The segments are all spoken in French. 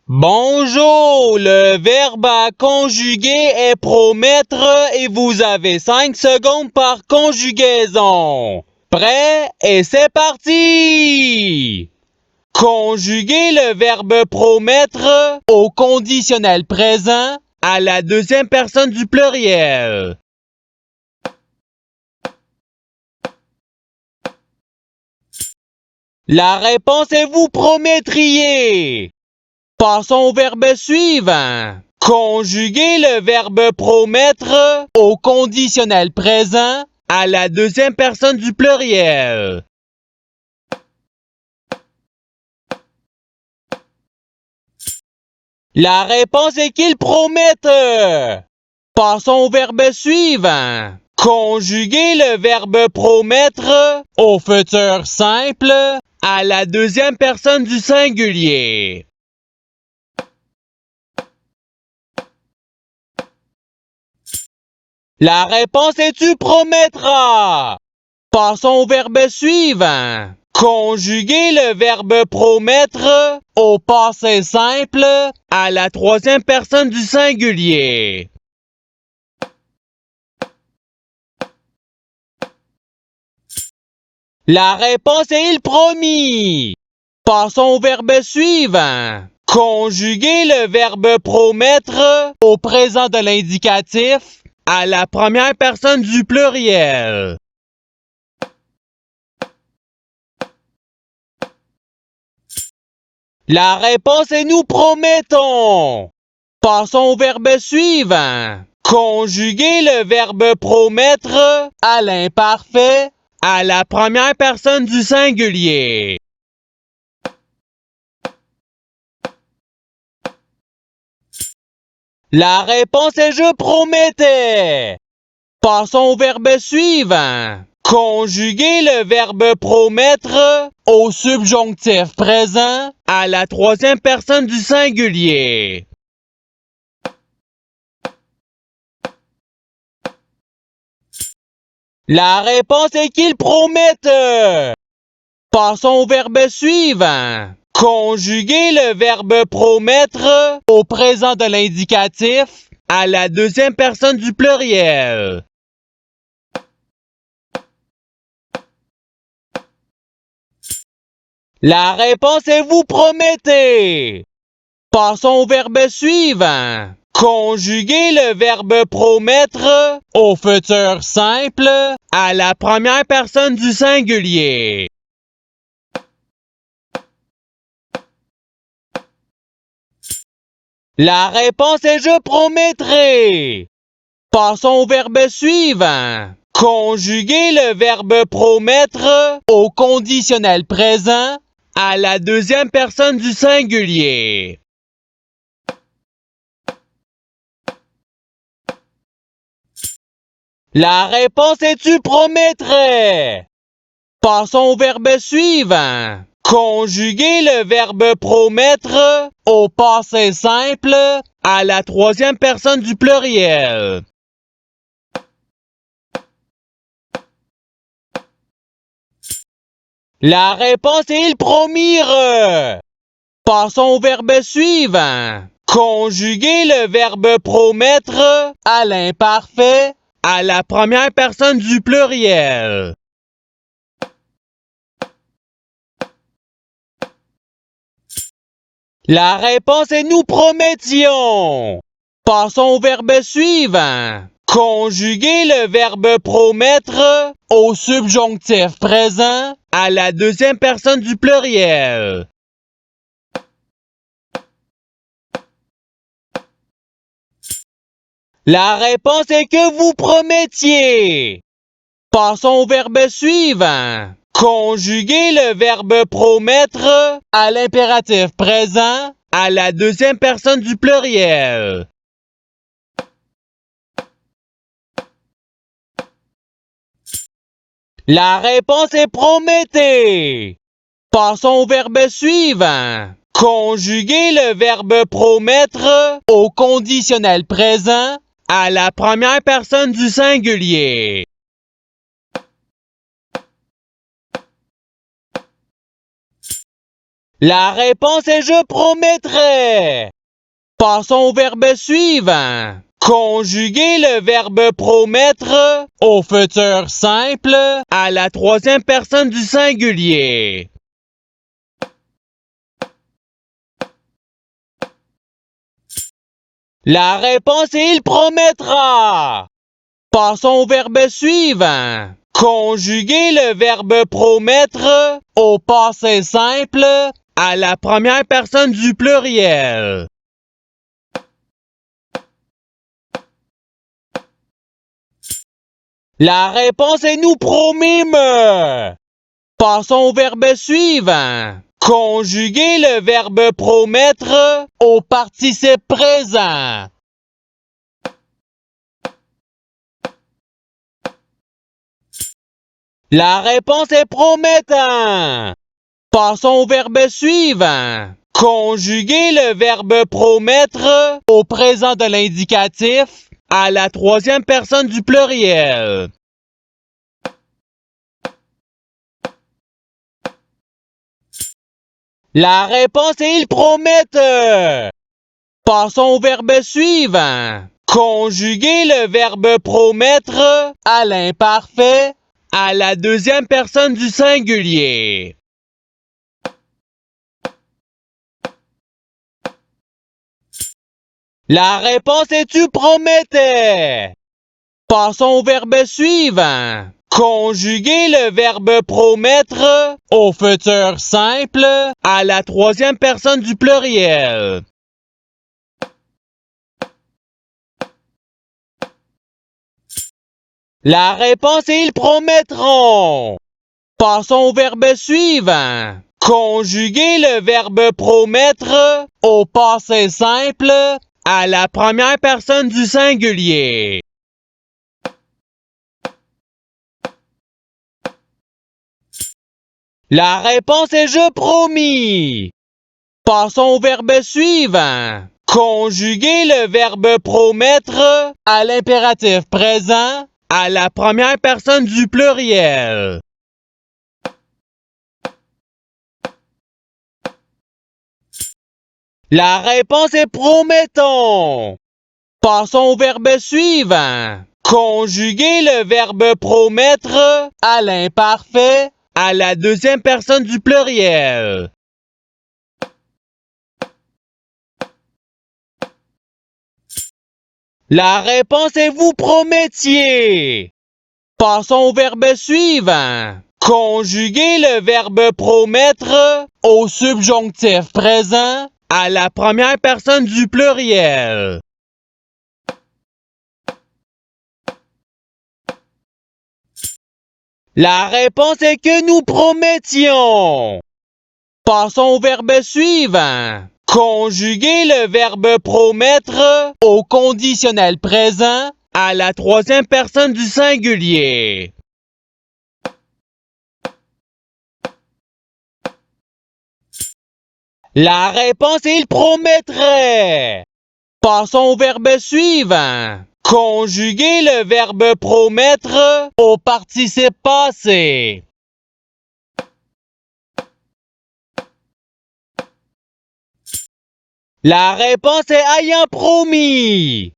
Bonjour, le verbe à conjuguer est promettre et vous avez 5 secondes par conjugaison. Prêt et c'est parti! Conjuguer le verbe promettre au conditionnel présent à la deuxième personne du pluriel. La réponse est vous promettriez. Passons au verbe suivant. Conjuguer le verbe promettre au conditionnel présent à la deuxième personne du pluriel. La réponse est qu'ils promettent. Passons au verbe suivant. Conjuguer le verbe promettre au futur simple à la deuxième personne du singulier. La réponse est tu promettras. Passons au verbe suivant. Conjuguer le verbe promettre au passé simple à la troisième personne du singulier. La réponse est il promis. Passons au verbe suivant. Conjuguer le verbe promettre au présent de l'indicatif à la première personne du pluriel. La réponse est nous promettons. Passons au verbe suivant. Conjuguer le verbe promettre à l'imparfait à la première personne du singulier. La réponse est je promettais. Passons au verbe suivant. Conjuguer le verbe promettre au subjonctif présent à la troisième personne du singulier. La réponse est qu'ils promettent. Passons au verbe suivant. Conjuguer le verbe promettre au présent de l'indicatif à la deuxième personne du pluriel. La réponse est vous promettez. Passons au verbe suivant. Conjuguer le verbe promettre au futur simple à la première personne du singulier. La réponse est je promettrai. Passons au verbe suivant. Conjuguer le verbe promettre au conditionnel présent à la deuxième personne du singulier. La réponse est tu promettrais. Passons au verbe suivant. Conjuguer le verbe promettre au passé simple à la troisième personne du pluriel. La réponse est il promirent. Passons au verbe suivant. Conjuguer le verbe promettre à l'imparfait à la première personne du pluriel. La réponse est nous promettions. Passons au verbe suivant. Conjuguer le verbe promettre au subjonctif présent à la deuxième personne du pluriel. La réponse est que vous promettiez. Passons au verbe suivant. Conjuguer le verbe promettre à l'impératif présent à la deuxième personne du pluriel. La réponse est promettez. Passons au verbe suivant. Conjuguer le verbe promettre au conditionnel présent à la première personne du singulier. La réponse est je promettrai. Passons au verbe suivant. Conjuguer le verbe promettre au futur simple à la troisième personne du singulier. La réponse est il promettra. Passons au verbe suivant. Conjuguer le verbe promettre au passé simple à la première personne du pluriel. La réponse est nous promîmes. Passons au verbe suivant. Conjuguer le verbe promettre au participe présent. La réponse est promettant. Passons au verbe suivant. Conjuguer le verbe promettre au présent de l'indicatif à la troisième personne du pluriel. La réponse est ils promettent. Passons au verbe suivant. Conjuguer le verbe promettre à l'imparfait à la deuxième personne du singulier. La réponse est tu promettais. Passons au verbe suivant. Conjuguer le verbe promettre au futur simple à la troisième personne du pluriel. La réponse est ils promettront. Passons au verbe suivant. Conjuguer le verbe promettre au passé simple à la première personne du singulier. La réponse est je promis. Passons au verbe suivant. Conjuguer le verbe promettre à l'impératif présent à la première personne du pluriel. La réponse est promettons. Passons au verbe suivant. Conjuguer le verbe promettre à l'imparfait à la deuxième personne du pluriel. La réponse est vous promettiez. Passons au verbe suivant. Conjuguer le verbe promettre au subjonctif présent à la première personne du pluriel. La réponse est que nous promettions. Passons au verbe suivant. Conjuguer le verbe promettre au conditionnel présent à la troisième personne du singulier. La réponse est il promettrait. Passons au verbe suivant. Conjuguer le verbe promettre au participe passé. La réponse est ayant promis.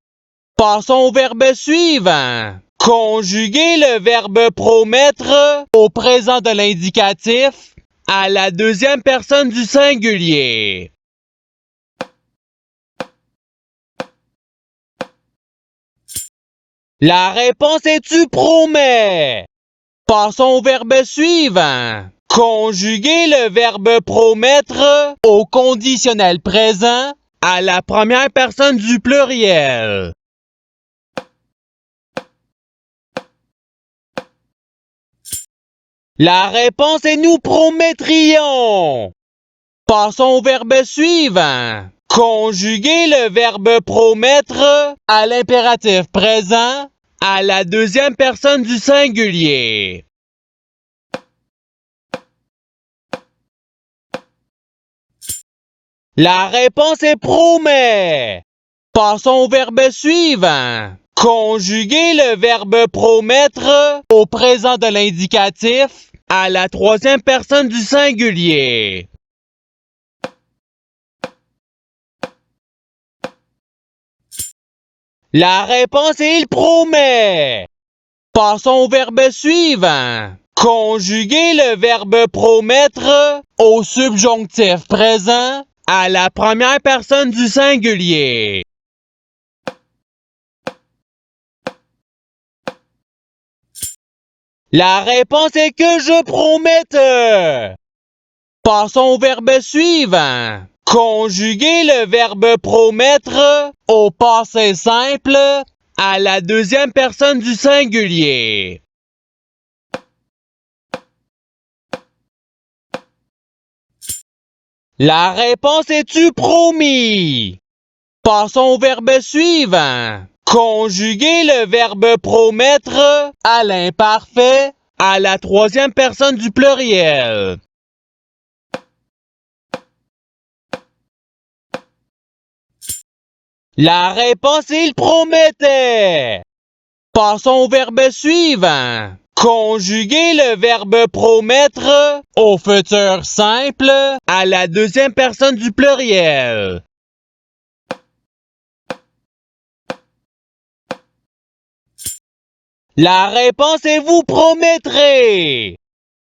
Passons au verbe suivant. Conjuguer le verbe promettre au présent de l'indicatif à la deuxième personne du singulier. La réponse est tu promets. Passons au verbe suivant. Conjuguer le verbe promettre au conditionnel présent à la première personne du pluriel. La réponse est nous promettrions. Passons au verbe suivant. Conjuguer le verbe promettre à l'impératif présent à la deuxième personne du singulier. La réponse est promet. Passons au verbe suivant. Conjuguer le verbe promettre au présent de l'indicatif à la troisième personne du singulier. La réponse est il promet. Passons au verbe suivant. Conjuguer le verbe promettre au subjonctif présent à la première personne du singulier. La réponse est que je promette. Passons au verbe suivant. Conjuguer le verbe promettre au passé simple à la deuxième personne du singulier. La réponse est tu promis. Passons au verbe suivant. Conjuguer le verbe promettre à l'imparfait à la troisième personne du pluriel. La réponse est il promettait. Passons au verbe suivant. Conjuguer le verbe promettre au futur simple à la deuxième personne du pluriel. La réponse est vous promettrez.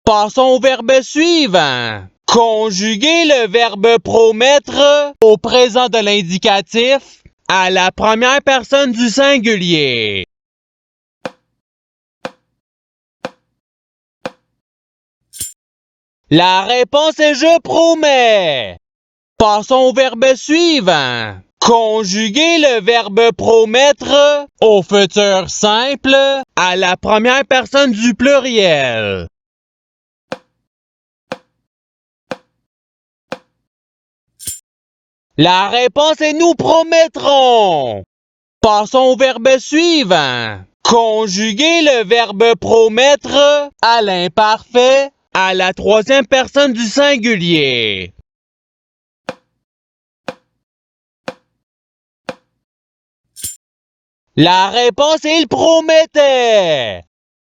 Passons au verbe suivant. Conjuguer le verbe promettre au présent de l'indicatif à la première personne du singulier. La réponse est je promets. Passons au verbe suivant. Conjuguer le verbe promettre au futur simple à la première personne du pluriel. La réponse est nous promettrons. Passons au verbe suivant. Conjuguer le verbe promettre à l'imparfait à la troisième personne du singulier. La réponse est il promettait.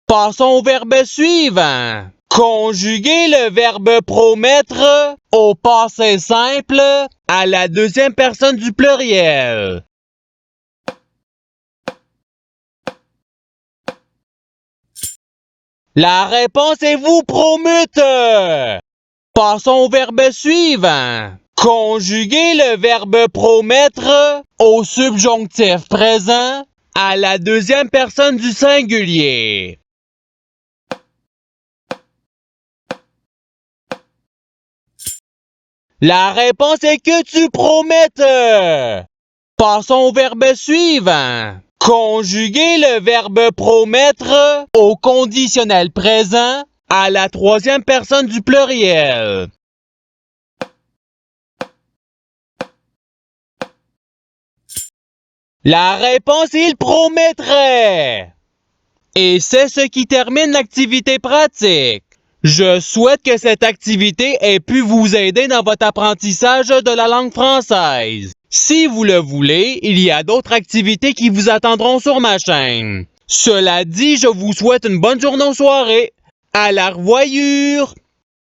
Passons au verbe suivant. Conjuguer le verbe promettre au passé simple à la deuxième personne du pluriel. La réponse est vous promette. Passons au verbe suivant. Conjuguer le verbe promettre au subjonctif présent à la deuxième personne du singulier. La réponse est que tu promettes. Passons au verbe suivant. Conjuguer le verbe promettre au conditionnel présent à la troisième personne du pluriel. La réponse est il promettrait. Et c'est ce qui termine l'activité pratique. Je souhaite que cette activité ait pu vous aider dans votre apprentissage de la langue française. Si vous le voulez, il y a d'autres activités qui vous attendront sur ma chaîne. Cela dit, je vous souhaite une bonne journée ou soirée. À la revoyure!